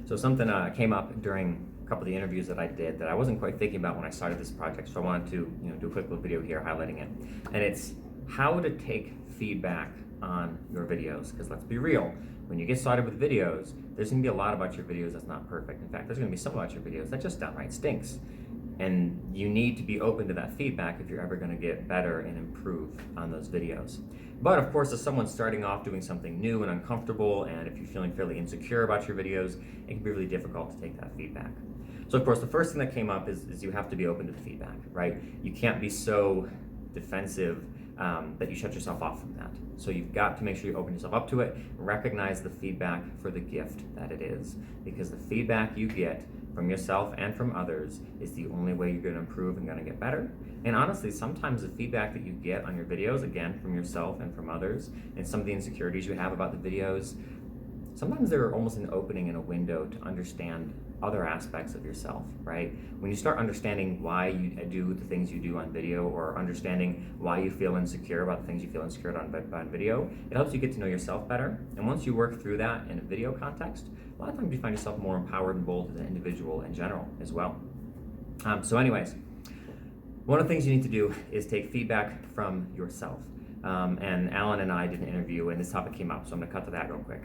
So something came up during a couple of the interviews that I did that I wasn't quite thinking about when I started this project. So I wanted to, do a quick little video here highlighting it. And it's how to take feedback on your videos. Because let's be real, when you get started with videos, there's gonna be a lot about your videos that's not perfect. In fact, there's gonna be some about your videos that just downright stinks. And you need to be open to that feedback if you're ever gonna get better and improve on those videos. But of course, if someone's starting off doing something new and uncomfortable, and if you're feeling fairly insecure about your videos, it can be really difficult to take that feedback. So of course, the first thing that came up is you have to be open to the feedback, right? You can't be so defensive that you shut yourself off from that. So you've got to make sure you open yourself up to it, recognize the feedback for the gift that it is, because the feedback you get from yourself and from others is the only way you're going to improve and going to get better. And honestly, sometimes the feedback that you get on your videos, again, from yourself and from others, and some of the insecurities you have about the videos, sometimes they're almost an opening and a window to understand other aspects of yourself, right? When you start understanding why you do the things you do on video, or understanding why you feel insecure about the things you feel insecure on video, it helps you get to know yourself better. And once you work through that in a video context, a lot of times you find yourself more empowered and bold as an individual in general as well. So anyways, one of the things you need to do is take feedback from yourself. And Alan and I did an interview and this topic came up, so I'm gonna cut to that real quick.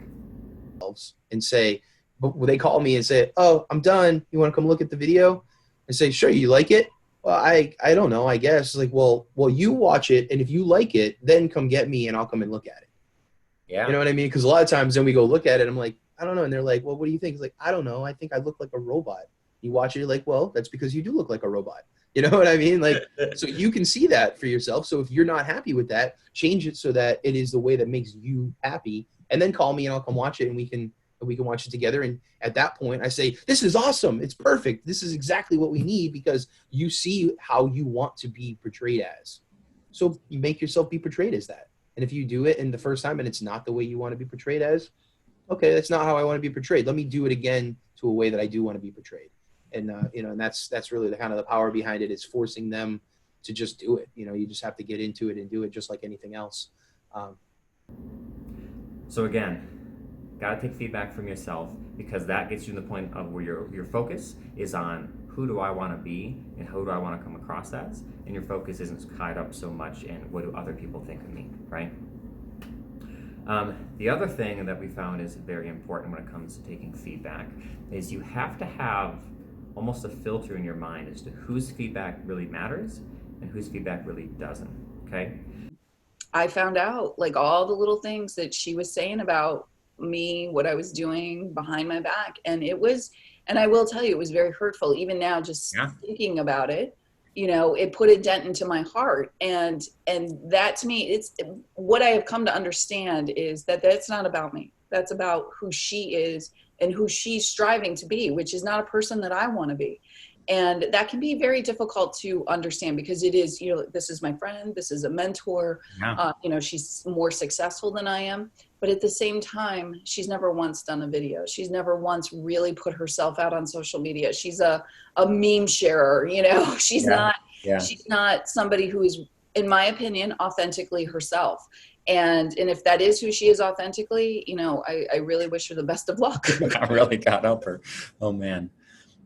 And say, but they call me and say, "Oh, I'm done. You want to come look at the video?" I say, "Sure, you like it?" "Well, I don't know, I guess." Like, well, you watch it, and if you like it, then come get me and I'll come and look at it. Yeah. You know what I mean? Because a lot of times then we go look at it, I'm like, "I don't know." And they're like, "Well, what do you think?" It's like, "I don't know. I think I look like a robot." You watch it, you're like, "Well, that's because you do look like a robot." You know what I mean? Like, so you can see that for yourself. So if you're not happy with that, change it so that it is the way that makes you happy. And then call me and I'll come watch it and we can watch it together. And at that point I say, "This is awesome. It's perfect. This is exactly what we need," because you see how you want to be portrayed as. So you make yourself be portrayed as that. And if you do it in the first time and it's not the way you want to be portrayed as, okay, that's not how I want to be portrayed. Let me do it again to a way that I do want to be portrayed. And, and that's really the kind of the power behind it, is forcing them to just do it. You just have to get into it and do it just like anything else. So again, got to take feedback from yourself, because that gets you to the point of where your focus is on who do I want to be and who do I want to come across as, and your focus isn't tied up so much in what do other people think of me, right? The other thing that we found is very important when it comes to taking feedback is you have to have almost a filter in your mind as to whose feedback really matters and whose feedback really doesn't, okay? I found out like all the little things that she was saying about me, what I was doing behind my back. And I will tell you, it was very hurtful. Even now, just thinking about it, it put a dent into my heart. And that to me, it's what I have come to understand is that that's not about me. That's about who she is and who she's striving to be, which is not a person that I want to be. And that can be very difficult to understand, because it is, this is my friend, this is a mentor, she's more successful than I am. But at the same time, she's never once done a video. She's never once really put herself out on social media. She's a meme sharer, she's not somebody who is, in my opinion, authentically herself. And if that is who she is authentically, I really wish her the best of luck. I really got up her. Oh man.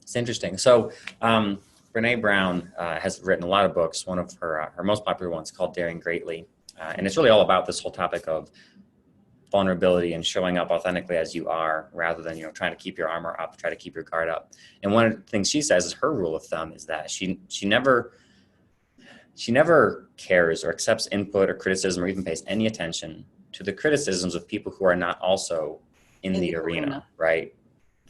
It's interesting. So Brene Brown has written a lot of books. One of her most popular ones called Daring Greatly. And it's really all about this whole topic of vulnerability and showing up authentically as you are, rather than, trying to keep your armor up, try to keep your guard up. And one of the things she says is her rule of thumb is that she never cares or accepts input or criticism or even pays any attention to the criticisms of people who are not also in the arena, right?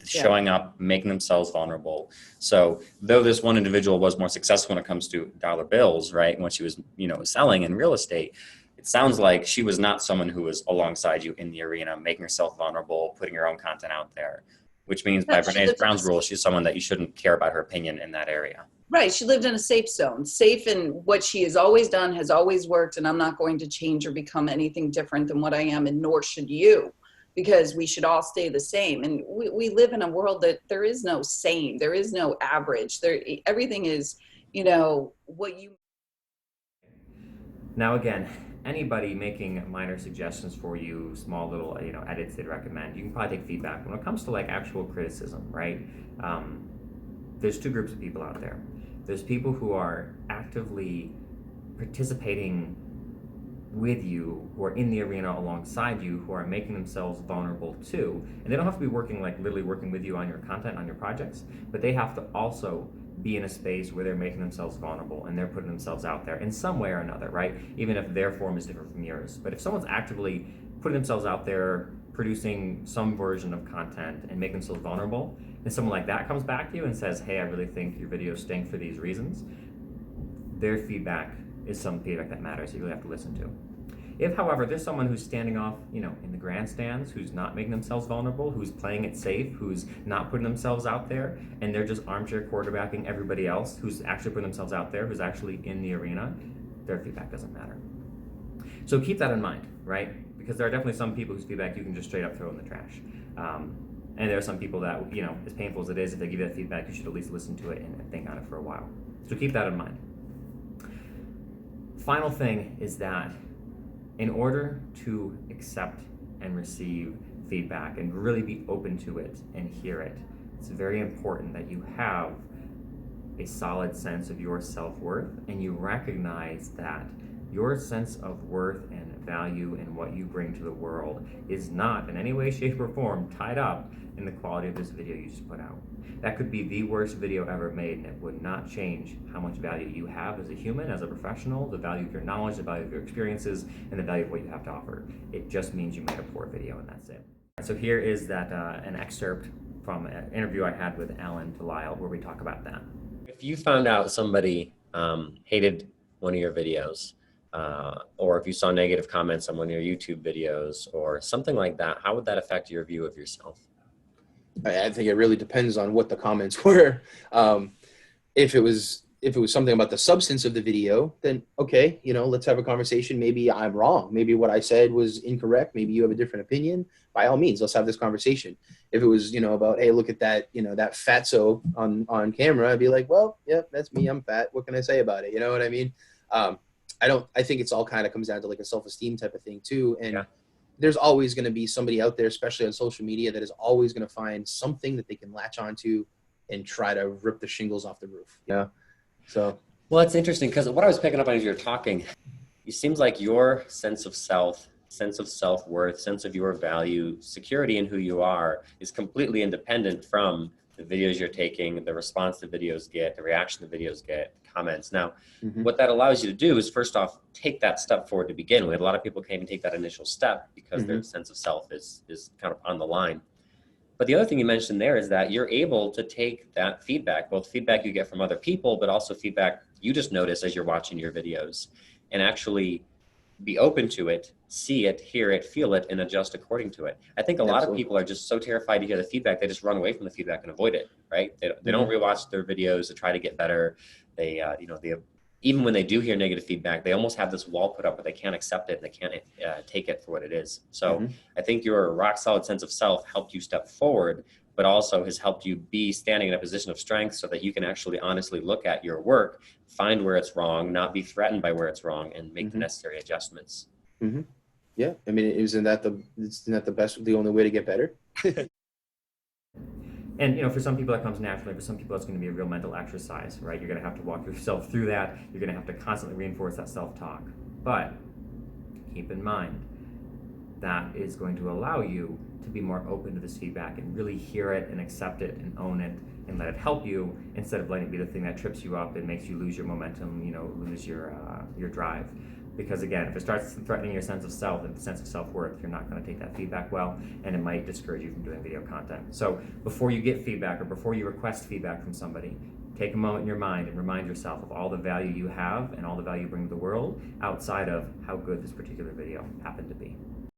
Showing up, making themselves vulnerable. So though this one individual was more successful when it comes to dollar bills, right, when she was, selling in real estate, it sounds like she was not someone who was alongside you in the arena, making herself vulnerable, putting her own content out there, which means by Brene Brown's rule, she's someone that you shouldn't care about her opinion in that area. Right. She lived in a safe zone, safe in what she has always done, has always worked. And I'm not going to change or become anything different than what I am, and nor should you, because we should all stay the same. And we live in a world that there is no same, there is no average. Everything is, what you. Now again, anybody making minor suggestions for you, small little edits they'd recommend, you can probably take feedback. When it comes to like actual criticism, right? There's two groups of people out there. There's people who are actively participating with you, who are in the arena alongside you, who are making themselves vulnerable too. And they don't have to be working, like literally working with you on your content, on your projects, but they have to also be in a space where they're making themselves vulnerable and they're putting themselves out there in some way or another, right? Even if their form is different from yours. But if someone's actively putting themselves out there, producing some version of content and making themselves vulnerable, and someone like that comes back to you and says, hey, I really think your videos stink for these reasons, their feedback is some feedback that matters, you really have to listen to. If, however, there's someone who's standing off, in the grandstands, who's not making themselves vulnerable, who's playing it safe, who's not putting themselves out there, and they're just armchair quarterbacking everybody else who's actually putting themselves out there, who's actually in the arena, their feedback doesn't matter. So keep that in mind, right? Because there are definitely some people whose feedback you can just straight up throw in the trash. And there are some people that, as painful as it is, if they give you that feedback, you should at least listen to it and think on it for a while. So keep that in mind. Final thing is that in order to accept and receive feedback and really be open to it and hear it, it's very important that you have a solid sense of your self-worth and you recognize that your sense of worth and value and what you bring to the world is not in any way, shape, or form tied up in the quality of this video you just put out. That could be the worst video ever made and it would not change how much value you have as a human, as a professional, the value of your knowledge, the value of your experiences, and the value of what you have to offer. It just means you made a poor video and that's it. So here is that an excerpt from an interview I had with Alan Delisle where we talk about that. If you found out somebody hated one of your videos, or if you saw negative comments on one of your YouTube videos or something like that, how would that affect your view of yourself? I think it really depends on what the comments were. If it was something about the substance of the video, then okay, let's have a conversation. Maybe I'm wrong. Maybe what I said was incorrect. Maybe you have a different opinion. By all means, let's have this conversation. If it was, about, hey, look at that, that fatso on camera, I'd be like, well, yeah, that's me. I'm fat. What can I say about it? You know what I mean? I think it's all kind of comes down to like a self-esteem type of thing too. And yeah. There's always going to be somebody out there, especially on social media, that is always going to find something that they can latch onto and try to rip the shingles off the roof. Yeah. So. Well, it's interesting because what I was picking up on as you're talking, it seems like your sense of self, sense of self-worth, sense of your value, security in who you are is completely independent from the videos you're taking, the response the videos get, the reaction the videos get, comments. Now, what that allows you to do is first off, take that step forward to begin with. A lot of people can't even take that initial step because their sense of self is kind of on the line. But the other thing you mentioned there is that you're able to take that feedback, both feedback you get from other people, but also feedback you just notice as you're watching your videos, and actually be open to it, see it, hear it, feel it, and adjust according to it. I think a lot of people are just so terrified to hear the feedback, they just run away from the feedback and avoid it, right? They don't rewatch their videos to try to get better. They, even when they do hear negative feedback, they almost have this wall put up where they can't accept it and they can't take it for what it is. So I think your rock solid sense of self helped you step forward, but also has helped you be standing in a position of strength so that you can actually honestly look at your work, find where it's wrong, not be threatened by where it's wrong, and make the necessary adjustments. Yeah, I mean, isn't that the only way to get better? And for some people that comes naturally, for some people it's going to be a real mental exercise, right? You're going to have to walk yourself through that. You're going to have to constantly reinforce that self-talk. But keep in mind, that is going to allow you to be more open to this feedback and really hear it and accept it and own it and let it help you instead of letting it be the thing that trips you up and makes you lose your momentum, lose your drive. Because again, if it starts threatening your sense of self and the sense of self-worth, you're not going to take that feedback well, and it might discourage you from doing video content. So before you get feedback or before you request feedback from somebody, take a moment in your mind and remind yourself of all the value you have and all the value you bring to the world outside of how good this particular video happened to be.